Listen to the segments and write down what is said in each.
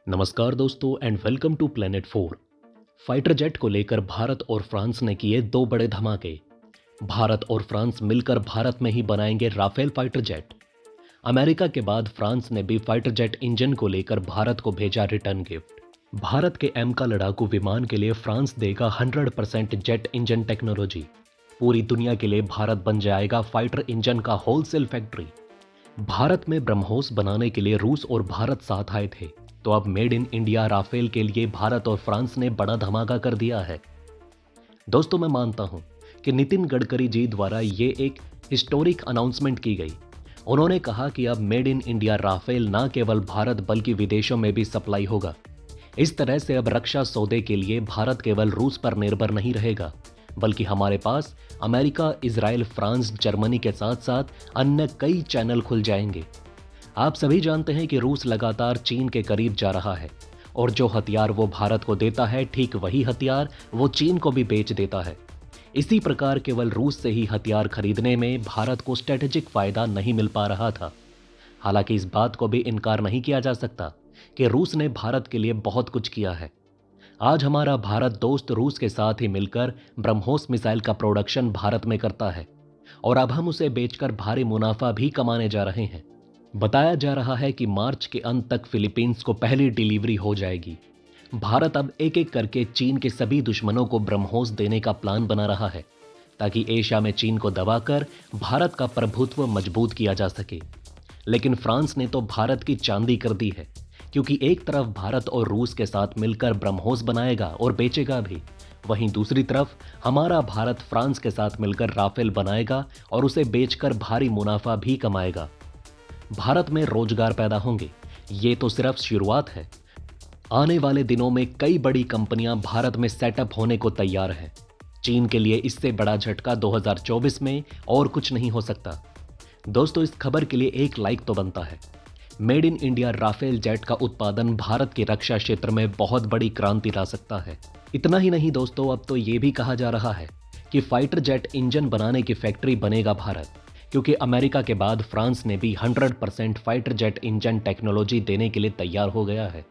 नमस्कार दोस्तों and welcome to planet 4। Fighter jet को लेकर भारत और फ्रांस ने किए दो बड़े धमाके। भारत और फ्रांस मिलकर भारत में ही बनाएंगे राफेल फाइटर जेट। अमेरिका के बाद फ्रांस ने भी फाइटर जेट इंजन को लेकर भारत को भेजा रिटर्न गिफ्ट। भारत के एम का लड़ाकू विमान के लिए फ्रांस देगा 100% जेट इंजन टेक्नोलॉजी। पूरी दुनिया के लिए भारत बन जाएगा फाइटर इंजन का होलसेल फैक्ट्री। भारत में ब्रह्मोस बनाने के लिए रूस और भारत साथ आए थे, तो अब मेड इन इंडिया राफेल के लिए भारत और फ्रांस ने बड़ा धमाका कर दिया है। दोस्तों, मैं मानता हूं कि नितिन गडकरी जी द्वारा ये एक हिस्टोरिक अनाउंसमेंट की गई। उन्होंने कहा कि अब मेड इन इंडिया राफेल ना केवल भारत बल्कि विदेशों में भी सप्लाई होगा। इस तरह से अब रक्षा सौदे के लिए भारत केवल रूस पर निर्भर नहीं रहेगा, बल्कि हमारे पास अमेरिका, इजराइल, फ्रांस, जर्मनी के साथ साथ अन्य कई चैनल खुल जाएंगे। आप सभी जानते हैं कि रूस लगातार चीन के करीब जा रहा है और जो हथियार वो भारत को देता है, ठीक वही हथियार वो चीन को भी बेच देता है। इसी प्रकार केवल रूस से ही हथियार खरीदने में भारत को स्ट्रेटेजिक फायदा नहीं मिल पा रहा था। हालांकि इस बात को भी इनकार नहीं किया जा सकता कि रूस ने भारत के लिए बहुत कुछ किया है। आज हमारा भारत दोस्त रूस के साथ ही मिलकर ब्रह्मोस मिसाइल का प्रोडक्शन भारत में करता है और अब हम उसे बेचकर भारी मुनाफा भी कमाने जा रहे हैं। बताया जा रहा है कि मार्च के अंत तक फिलीपींस को पहली डिलीवरी हो जाएगी। भारत अब एक एक करके चीन के सभी दुश्मनों को ब्रह्मोस देने का प्लान बना रहा है, ताकि एशिया में चीन को दबाकर भारत का प्रभुत्व मजबूत किया जा सके। लेकिन फ्रांस ने तो भारत की चांदी कर दी है, क्योंकि एक तरफ भारत और रूस के साथ मिलकर ब्रह्मोस बनाएगा और बेचेगा भी, वहीं दूसरी तरफ हमारा भारत फ्रांस के साथ मिलकर राफेल बनाएगा और उसे बेचकर भारी मुनाफा भी कमाएगा। भारत में रोजगार पैदा होंगे, ये तो सिर्फ शुरुआत है। आने वाले दिनों में कई बड़ी कंपनियां भारत में सेटअप होने को तैयार हैं। चीन के लिए इससे बड़ा झटका 2024 में और कुछ नहीं हो सकता। दोस्तों, इस खबर के लिए एक लाइक तो बनता है। Made in India Rafale jet का उत्पादन भारत के रक्षा क्षेत्र में बहुत बड़ी क्रांति ला सकता है। इतना ही नहीं दोस्तों, अब तो ये भी कहा जा रहा है कि फाइटर जेट इंजन बनाने की फैक्ट्री बनेगा भारत, क्योंकि अमेरिका के बाद फ्रांस ने भी 100% फाइटर जेट इंजन टेक्नोलॉजी देने के लिए तैयार हो गया है।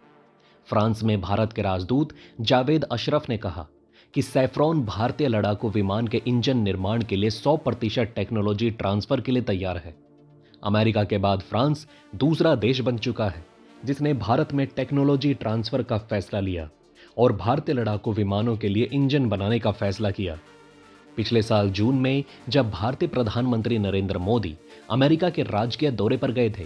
फ्रांस में भारत के राजदूत जावेद अशरफ ने कहा कि सैफ्रॉन भारतीय लड़ाकू विमान के इंजन निर्माण के लिए 100% टेक्नोलॉजी ट्रांसफर के लिए तैयार है। अमेरिका के बाद फ्रांस दूसरा देश बन चुका है जिसने भारत में टेक्नोलॉजी ट्रांसफर का फैसला लिया और भारतीय लड़ाकू विमानों के लिए इंजन बनाने का फैसला किया। पिछले साल जून में जब भारतीय प्रधानमंत्री नरेंद्र मोदी अमेरिका के राजकीय दौरे पर गए थे,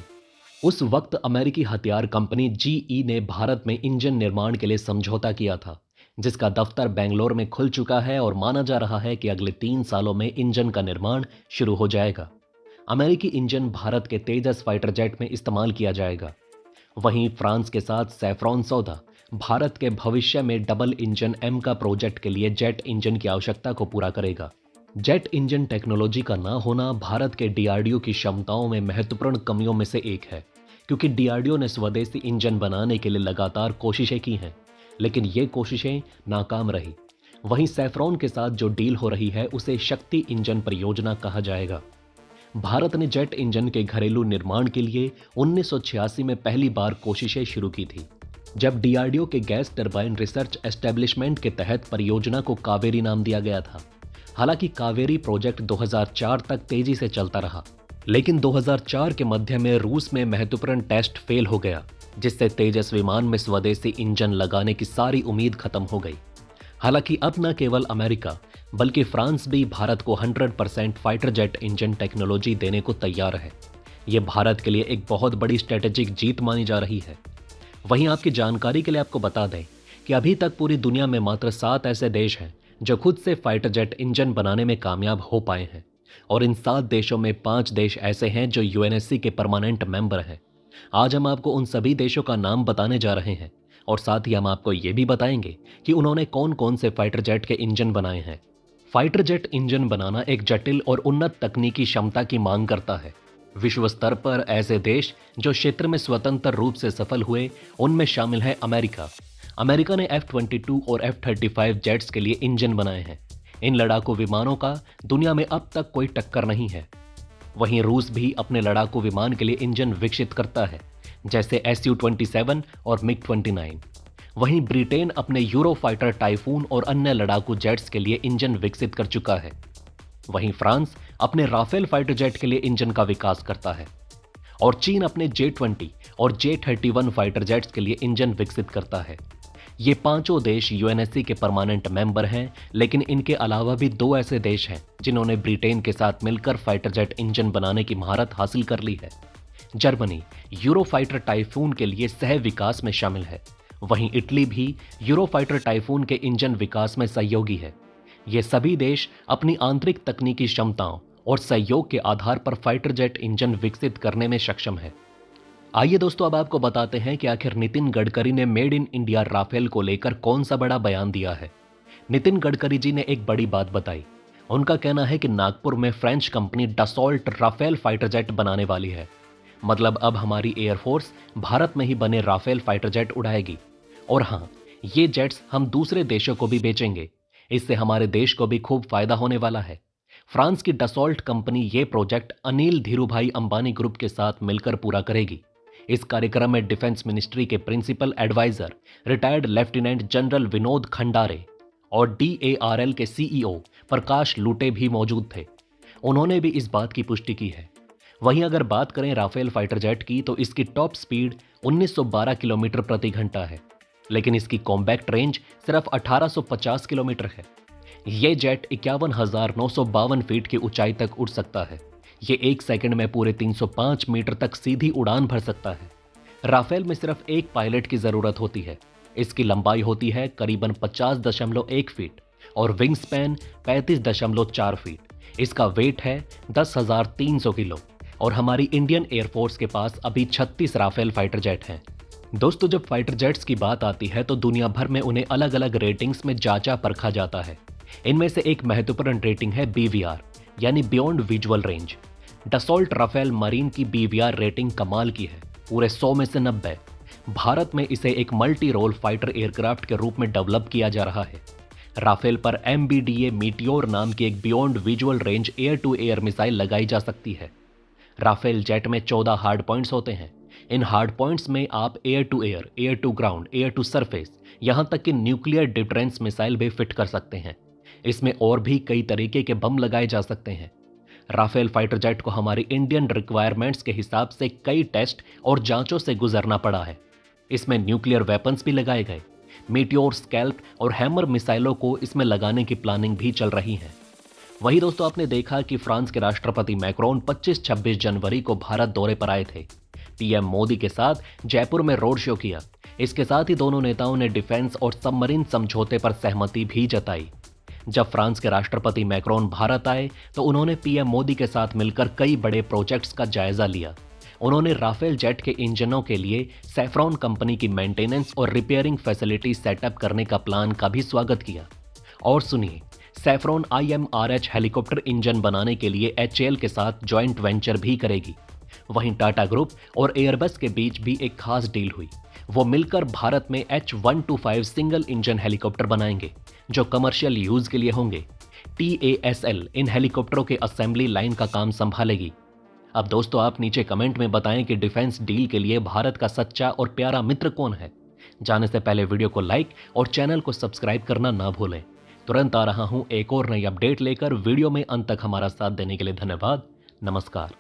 उस वक्त अमेरिकी हथियार कंपनी जीई ने भारत में इंजन निर्माण के लिए समझौता किया था, जिसका दफ्तर बेंगलोर में खुल चुका है और माना जा रहा है कि अगले 3 सालों में इंजन का निर्माण शुरू हो जाएगा। अमेरिकी इंजन भारत के तेजस फाइटर जेट में इस्तेमाल किया जाएगा। वहीं फ्रांस के साथ सैफ्रॉन सौदा भारत के भविष्य में डबल इंजन एम का प्रोजेक्ट के लिए जेट इंजन की आवश्यकता को पूरा करेगा। जेट इंजन टेक्नोलॉजी का ना होना भारत के डीआरडीओ की क्षमताओं में महत्वपूर्ण कमियों में से एक है, क्योंकि डीआरडीओ ने स्वदेशी इंजन बनाने के लिए लगातार कोशिशें की हैं, लेकिन ये कोशिशें नाकाम रही। वहीं सैफ्रॉन के साथ जो डील हो रही है उसे शक्ति इंजन परियोजना कहा जाएगा। भारत ने जेट इंजन के घरेलू निर्माण के लिए 1986 में पहली बार कोशिशें शुरू की थी, जब डीआरडीओ के गैस टरबाइन रिसर्च एस्टेब्लिशमेंट के तहत परियोजना को कावेरी नाम दिया गया था। हालांकि कावेरी प्रोजेक्ट 2004 तक तेजी से चलता रहा, लेकिन 2004 के मध्य में रूस में महत्वपूर्ण टेस्ट फेल हो गया, जिससे तेजस विमान में स्वदेशी इंजन लगाने की सारी उम्मीद खत्म हो गई। हालांकि अब न केवल अमेरिका बल्कि फ्रांस भी भारत को 100% फाइटर जेट इंजन टेक्नोलॉजी देने को तैयार है। यह भारत के लिए एक बहुत बड़ी स्ट्रेटेजिक जीत मानी जा रही है। वहीं आपकी जानकारी के लिए आपको बता दें कि अभी तक पूरी दुनिया में मात्र 7 ऐसे देश हैं जो खुद से फाइटर जेट इंजन बनाने में कामयाब हो पाए हैं, और इन 7 देशों में 5 देश ऐसे हैं जो यूएनएससी के परमानेंट मेंबर हैं। आज हम आपको उन सभी देशों का नाम बताने जा रहे हैं और साथ ही हम आपको ये भी बताएंगे कि उन्होंने कौन कौन से फाइटर जेट के इंजन बनाए हैं। फाइटर जेट इंजन बनाना एक जटिल और उन्नत तकनीकी क्षमता की मांग करता है। विश्व स्तर पर ऐसे देश जो क्षेत्र में स्वतंत्र रूप से सफल हुए, उनमें शामिल है अमेरिका। अमेरिका ने F-22 और F-35 जेट्स के लिए इंजन बनाए हैं। इन लड़ाकू विमानों का दुनिया में अब तक कोई टक्कर नहीं है। वहीं रूस भी अपने लड़ाकू विमान के लिए इंजन विकसित करता है, जैसे SU-27 और MiG-29। वहीं ब्रिटेन अपने यूरोफाइटर टाइफून और अन्य लड़ाकू जेट्स के लिए इंजन विकसित कर चुका है। वहीं फ्रांस अपने राफेल फाइटर जेट के लिए इंजन का विकास करता है और चीन अपने J-20 और J-31 फाइटर जेट्स के लिए इंजन विकसित करता है। ये पांचों देश यूएनएससी के परमानेंट मेंबर हैं, लेकिन इनके अलावा भी दो ऐसे देश हैं जिन्होंने ब्रिटेन के साथ मिलकर फाइटर जेट इंजन बनाने की महारत हासिल कर ली है। जर्मनी यूरोफाइटर टाइफून के लिए सह विकास में शामिल है। वहीं इटली भी यूरोफाइटर टाइफून के इंजन विकास में सहयोगी है। ये सभी देश अपनी आंतरिक तकनीकी क्षमताओं और सहयोग के आधार पर फाइटर जेट इंजन विकसित करने में सक्षम है। आइए दोस्तों, अब आपको बताते हैं कि आखिर नितिन गडकरी ने मेड इन इंडिया राफेल को लेकर कौन सा बड़ा बयान दिया है। नितिन गडकरी जी ने एक बड़ी बात बताई। उनका कहना है कि नागपुर में French company Dassault Rafale fighter jet बनाने वाली है। मतलब अब हमारी एयरफोर्स भारत में ही बने राफेल फाइटर जेट उड़ाएगी। और हाँ, ये जेट्स हम दूसरे देशों को भी बेचेंगे। इससे हमारे देश को भी खूब फायदा होने वाला है। फ्रांस की डसॉल्ट कंपनी ये प्रोजेक्ट अनिल धीरूभाई अंबानी ग्रुप के साथ मिलकर पूरा करेगी। इस कार्यक्रम में डिफेंस मिनिस्ट्री के principal adviser retired lieutenant general Vinod Khandare और DARL के CEO प्रकाश लूटे भी मौजूद थे। उन्होंने भी इस बात की पुष्टि की है। वहीं अगर बात करें राफेल फाइटर जेट की, तो इसकी टॉप स्पीड 1912 किलोमीटर प्रति घंटा है, लेकिन इसकी कॉम्बैक्ट रेंज सिर्फ 1850 किलोमीटर है। ये जेट 51,952 फीट की ऊंचाई तक उड़ सकता है। ये 1 सेकंड में पूरे 305 मीटर तक सीधी उड़ान भर सकता है। राफेल में सिर्फ एक पायलट की जरूरत होती है। इसकी लंबाई होती है करीबन 50.1 फीट और विंग स्पैन 35.4 फीट। इसका वेट है 10,300 किलो और हमारी इंडियन एयरफोर्स के पास अभी 36 राफेल फाइटर जेट हैं। दोस्तों, जब फाइटर जेट्स की बात आती है तो दुनिया भर में उन्हें अलग अलग रेटिंग्स में जांचा परखा जाता है। इनमें से एक महत्वपूर्ण रेटिंग है BVR यानी beyond visual range. Dassault Rafale marine की BVR रेटिंग कमाल की है, पूरे 100 में से 90। भारत में इसे एक मल्टी रोल फाइटर एयरक्राफ्ट के रूप में डेवलप किया जा रहा है। राफेल पर MBDA मीटियोर नाम की एक beyond visual range air to air missile लगाई जा सकती है। राफेल जेट में 14 हार्ड पॉइंट्स होते हैं। इन हार्ड पॉइंट्स में आप air to air, air to ground, air to surface, यहां तक कि न्यूक्लियर डिफरेंस मिसाइल भी फिट कर सकते हैं। इसमें और भी कई तरीके के बम लगाए जा सकते हैं। राफेल फाइटर जेट को हमारी इंडियन रिक्वायरमेंट्स के हिसाब से कई टेस्ट और जांचों से गुजरना पड़ा है। इसमें न्यूक्लियर वेपन्स भी लगाए गए। मीटियोर, स्कैल्प और हैमर मिसाइलों को इसमें लगाने की प्लानिंग भी चल रही है। वहीं दोस्तों, आपने देखा कि फ्रांस के राष्ट्रपति मैक्रोन 25-26 जनवरी को भारत दौरे पर आए थे। PM मोदी के साथ जयपुर में रोड शो किया। इसके साथ ही दोनों नेताओं ने डिफेंस और सबमरीन समझौते पर सहमति भी जताई। जब फ्रांस के राष्ट्रपति मैक्रोन भारत आए तो उन्होंने PM मोदी के साथ मिलकर कई बड़े प्रोजेक्ट्स का जायजा लिया। उन्होंने राफेल जेट के इंजनों के लिए सैफ्रॉन कंपनी की मेंटेनेंस और रिपेयरिंग फैसिलिटी सेटअप करने का प्लान का भी स्वागत किया। और सुनिए, सैफ्रॉन IMRH हेलीकॉप्टर इंजन बनाने के लिए HAL के साथ जॉइंट वेंचर भी करेगी। वहीं टाटा ग्रुप और एयरबस के बीच भी एक खास डील हुई। वो मिलकर भारत में H125 सिंगल इंजन हेलीकॉप्टर बनाएंगे जो कमर्शियल यूज के लिए होंगे। TASL इन हेलीकॉप्टरों के असेंबली लाइन का काम संभालेगी। अब दोस्तों, आप नीचे कमेंट में बताएं कि डिफेंस डील के लिए भारत का सच्चा और प्यारा मित्र कौन है। जाने से पहले वीडियो को लाइक और चैनल को सब्सक्राइब करना ना भूलें। तुरंत आ रहा हूं एक और नई अपडेट लेकर। वीडियो में अंत तक हमारा साथ देने के लिए धन्यवाद। नमस्कार।